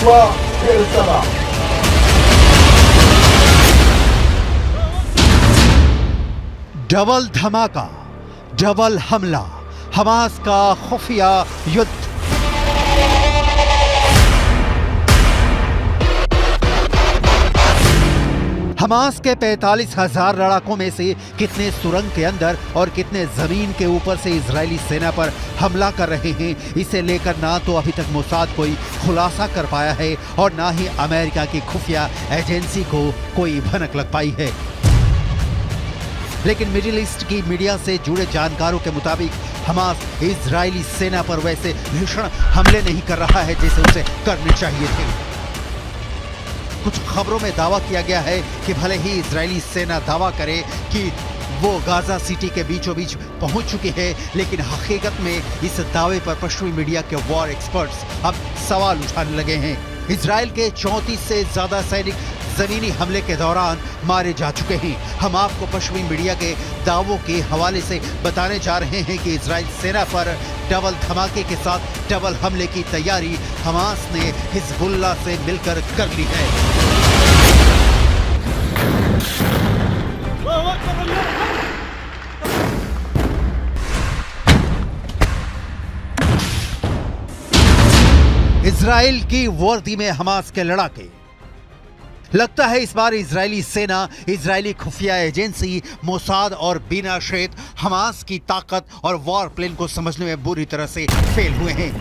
हुआ फिर समा। डबल धमाका, डबल हमला, हमास का खुफिया युद्ध। हमास के 45,000 लड़ाकों में से कितने सुरंग के अंदर और कितने जमीन के ऊपर से इजरायली सेना पर हमला कर रहे हैं, इसे लेकर ना तो अभी तक मोसाद कोई खुलासा कर पाया है और ना ही अमेरिका की खुफिया एजेंसी को कोई भनक लग पाई है। लेकिन मिडिल ईस्ट की मीडिया से जुड़े जानकारों के मुताबिक हमास इजरायली सेना पर वैसे भीषण हमले नहीं कर रहा है जैसे उसे करने चाहिए थे। कुछ खबरों में दावा किया गया है कि भले ही इजरायली सेना दावा करे कि वो गाजा सिटी के बीचों बीच पहुंच चुकी है, लेकिन हकीकत में इस दावे पर पश्चिमी मीडिया के वॉर एक्सपर्ट्स अब सवाल उठाने लगे हैं। इजरायल के 34 से ज्यादा सैनिक जमीनी हमले के दौरान मारे जा चुके हैं। हम आपको पश्चिमी मीडिया के दावों के हवाले से बताने जा रहे हैं कि इजरायल सेना पर डबल धमाके के साथ डबल हमले की तैयारी हमास ने हिजबुल्लाह से मिलकर कर ली है। इजराइल की वर्दी में हमास के लड़ाके। लगता है इस बार इजरायली सेना, इजरायली खुफिया एजेंसी मोसाद और बिना शेत हमास की ताकत और वॉर प्लान को समझने में बुरी तरह से फेल हुए हैं।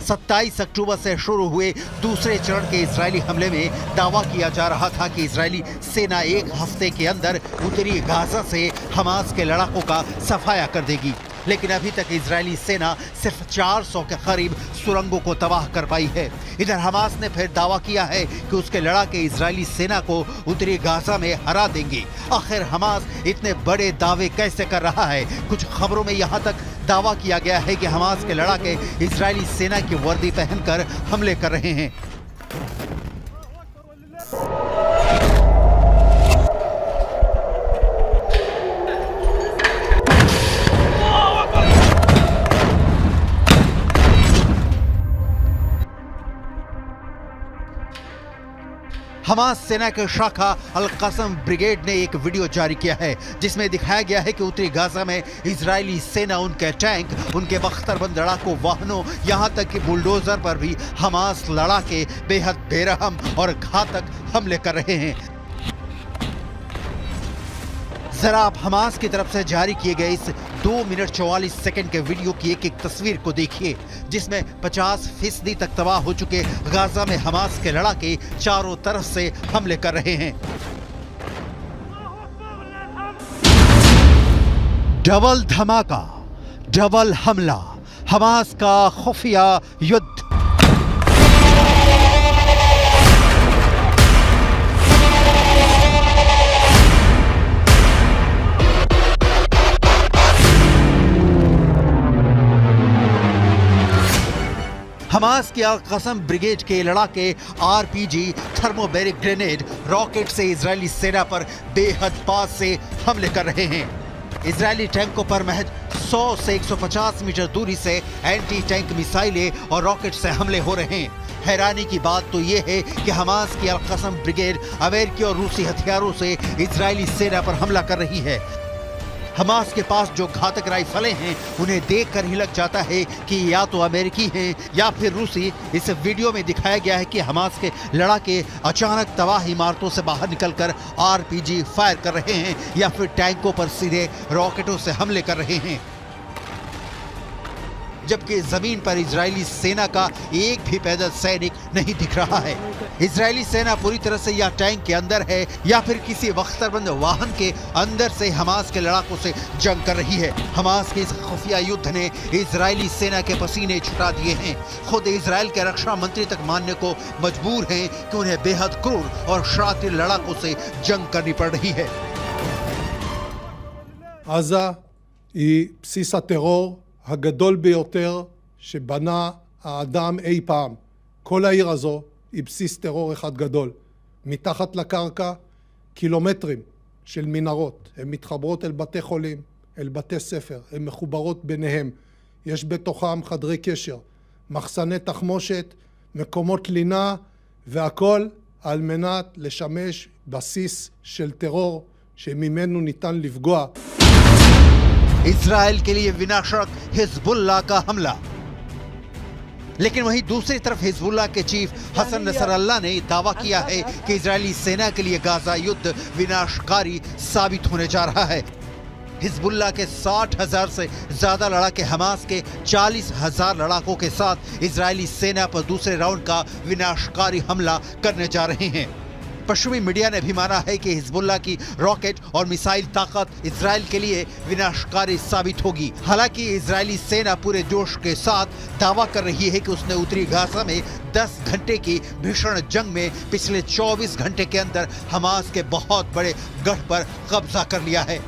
27 अक्टूबर से शुरू हुए दूसरे चरण के इजरायली हमले में दावा किया जा रहा था कि इजरायली सेना एक हफ्ते के अंदर उत्तरी गाजा से हमास के लड़ाकों का सफाया कर देगी, लेकिन अभी तक इजरायली सेना सिर्फ 400 के करीब सुरंगों को तबाह कर पाई है। इधर हमास ने फिर दावा किया है कि उसके लड़ाके इजरायली सेना को उत्तरी गाजा में हरा देंगे। आखिर हमास इतने बड़े दावे कैसे कर रहा है? कुछ खबरों में यहाँ तक दावा किया गया है कि हमास के लड़ाके इजरायली सेना की वर्दी पहनकर हमले कर रहे हैं। हमास सेना के शाखा अल कसम ब्रिगेड ने एक वीडियो जारी किया है जिसमें दिखाया गया है कि उत्तरी गाजा में इजरायली सेना उनके टैंक, उनके बख्तरबंद लड़ाकू वाहनों, यहां तक कि बुलडोजर पर भी हमास लड़ाके बेहद बेरहम और घातक हमले कर रहे हैं। जरा आप हमास की तरफ से जारी किए गए इस 2 मिनट 44 सेकंड के वीडियो की एक एक तस्वीर को देखिए, जिसमें 50% तक तबाह हो चुके गाजा में हमास के लड़ाके चारों तरफ से हमले कर रहे हैं। डबल धमाका, डबल हमला, हमास का खुफिया युद्ध। हमास की अल कसम ब्रिगेड के लड़ाके आरपीजी, थर्मोबैरिक ग्रेनेड, रॉकेट से इजरायली सेना पर बेहद पास से हमले कर रहे हैं। इजरायली टैंकों पर महज 100 से 150 मीटर दूरी से एंटी टैंक मिसाइलें और रॉकेट से हमले हो रहे हैं। हैरानी की बात तो यह है कि हमास की अल कसम ब्रिगेड अमेरिकी और रूसी हथियारों से इजरायली सेना पर हमला कर रही है। हमास के पास जो घातक राइफलें हैं उन्हें देखकर ही लग जाता है कि या तो अमेरिकी हैं या फिर रूसी। इस वीडियो में दिखाया गया है कि हमास के लड़ाके अचानक तबाह इमारतों से बाहर निकलकर आरपीजी फायर कर रहे हैं या फिर टैंकों पर सीधे रॉकेटों से हमले कर रहे हैं, जबकि जमीन पर इजरायली सेना का एक भी पैदल सैनिक नहीं दिख रहा है। इजरायली सेना पूरी तरह से या टैंक के अंदर है या फिर किसी बख्तरबंद वाहन के अंदर से हमास के लड़ाकों से जंग कर रही है। हमास के इस खुफिया युद्ध ने इजरायली सेना के पसीने छुटा दिए हैं। खुद इजरायल के रक्षा मंत्री तक मानने को मजबूर हैं कि उन्हें बेहद क्रूर और शातिर लड़ाकों से जंग करनी पड़ रही है। עזה היא בסיס הטרור הגדול ביותר שבנה האדם אי פעם. כל העיר הזו היא בסיס טרור אחד גדול. מתחת לקרקע קילומטרים של מנהרות. הן מתחברות אל בתי חולים, אל בתי ספר, הן מחוברות ביניהם. יש בתוכם חדרי קשר. מחסני תחמושת, מקומות לינה, והכל על מנת לשמש בסיס של טרור שממנו ניתן לפגוע. इजराइल के लिए विनाशक हिजबुल्लाह का हमला। लेकिन वहीं दूसरी तरफ हिजबुल्लाह के चीफ हसन नसरल्लाह ने दावा किया है कि इजरायली सेना के लिए गाजा युद्ध विनाशकारी साबित होने जा रहा है। हिजबुल्लाह के 60,000 से ज्यादा लड़ाके हमास के 40,000 लड़ाकों के साथ इजरायली सेना पर दूसरे राउंड का विनाशकारी हमला करने जा रहे हैं। पश्चिमी मीडिया ने भी माना है कि हिजबुल्लाह की रॉकेट और मिसाइल ताकत इजराइल के लिए विनाशकारी साबित होगी। हालांकि इजरायली सेना पूरे जोश के साथ दावा कर रही है कि उसने उत्तरी गाजा में 10 घंटे की भीषण जंग में पिछले 24 घंटे के अंदर हमास के बहुत बड़े गढ़ पर कब्जा कर लिया है।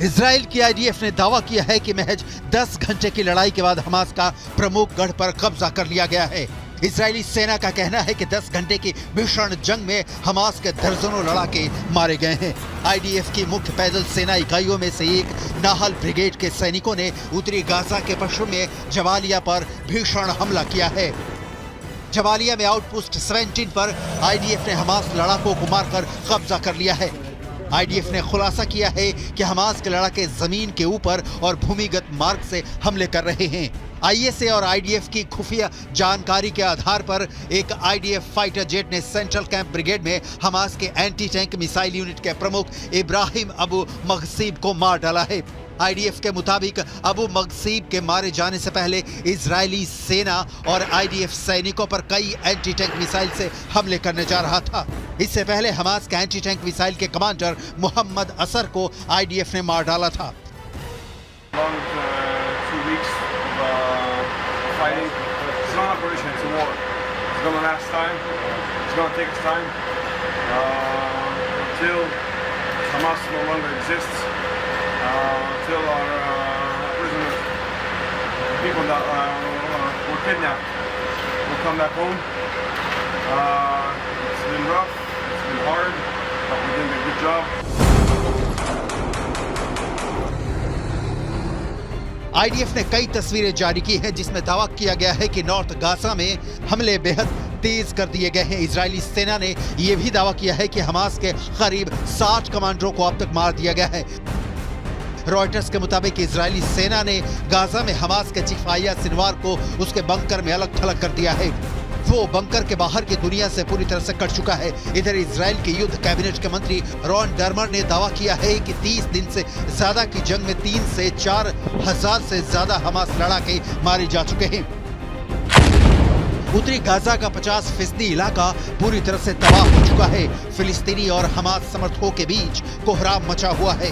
इजराइल की आईडीएफ ने दावा किया है कि महज 10 घंटे की लड़ाई के बाद हमास का प्रमुख गढ़ पर कब्जा कर लिया गया है। इजरायली सेना का कहना है कि 10 घंटे की भीषण जंग में हमास के दर्जनों लड़ाके मारे गए हैं। आईडीएफ की मुख्य पैदल सेना इकाइयों में से एक नाहल ब्रिगेड के सैनिकों ने उत्तरी गाजा के पश्चिम में जबालिया पर भीषण हमला किया है। जबालिया में आउटपोस्ट 17 पर आईडीएफ ने हमास लड़ाकों को मारकर कब्जा कर लिया है। आईडीएफ ने खुलासा किया है कि हमास के लड़ाके जमीन के ऊपर और भूमिगत मार्ग से हमले कर रहे हैं। आईएसए और आईडीएफ की खुफिया जानकारी के आधार पर एक आईडीएफ फाइटर जेट ने सेंट्रल कैंप ब्रिगेड में हमास के एंटी टैंक मिसाइल यूनिट के प्रमुख इब्राहिम अबू मगसीब को मार डाला है। आईडीएफ के मुताबिक अबू मगसीब के मारे जाने से पहले इजरायली सेना और आईडीएफ सैनिकों पर कई एंटी टैंक मिसाइल से हमले करने जा रहा था। इससे पहले हमास के एंटी टैंक मिसाइल के कमांडर मोहम्मद असर को आईडीएफ ने मार डाला था। Till our prisoners, people that were kidnapped, will come back home. It's been rough, it's been hard, but we're doing a good job. IDF ने कई तस्वीरें जारी की हैं जिसमें दावा किया गया है कि नॉर्थ गाजा में हमले बेहद तेज कर दिए गए हैं। इजरायली सेना ने यह भी दावा किया है कि हमास के करीब 60 कमांडरों को अब तक मार दिया गया है। रॉयटर्स के मुताबिक इजरायली सेना ने गाजा में हमास के चीफ याह्या सिनवार को उसके बंकर में अलग थलग कर दिया है। वो बंकर के बाहर की दुनिया से पूरी तरह से कट चुका है। इधर इजराइल के युद्ध कैबिनेट के मंत्री रॉन डर्मर ने दावा किया है कि 30 दिन से ज्यादा की जंग में 3 से 4 हजार से ज्यादा हमास लड़ाके मारे जा चुके हैं। उत्तरी गाजा का 50% इलाका पूरी तरह से तबाह हो चुका है। फिलिस्तीनी और हमास समर्थकों के बीच कोहराम मचा हुआ है।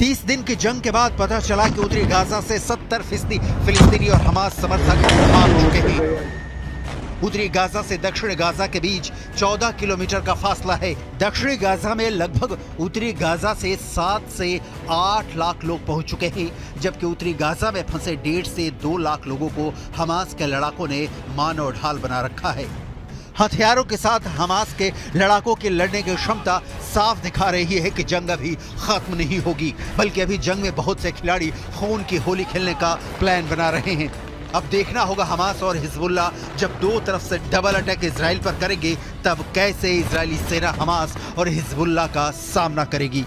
30 दिन की जंग के बाद पता चला कि उत्तरी गाजा से 70% फिलिस्तीनी और हमास समर्थक भाग चुके हैं। उत्तरी गाजा से दक्षिण गाजा के बीच 14 किलोमीटर का फासला है। दक्षिणी गाजा में लगभग उत्तरी गाजा से 7 से 8 लाख लोग पहुंच चुके हैं, जबकि उत्तरी गाजा में फंसे 1.5 से 2 लाख लोगों को हमास के लड़ाकों ने मानव ढाल बना रखा है। हथियारों के साथ हमास के लड़ाकों की लड़ने की क्षमता साफ दिखा रही है कि जंग अभी खत्म नहीं होगी, बल्कि अभी जंग में बहुत से खिलाड़ी खून की होली खेलने का प्लान बना रहे हैं। अब देखना होगा हमास और हिजबुल्लाह जब दो तरफ से डबल अटैक इजराइल पर करेंगे, तब कैसे इजरायली सेना हमास और हिजबुल्लाह का सामना करेगी।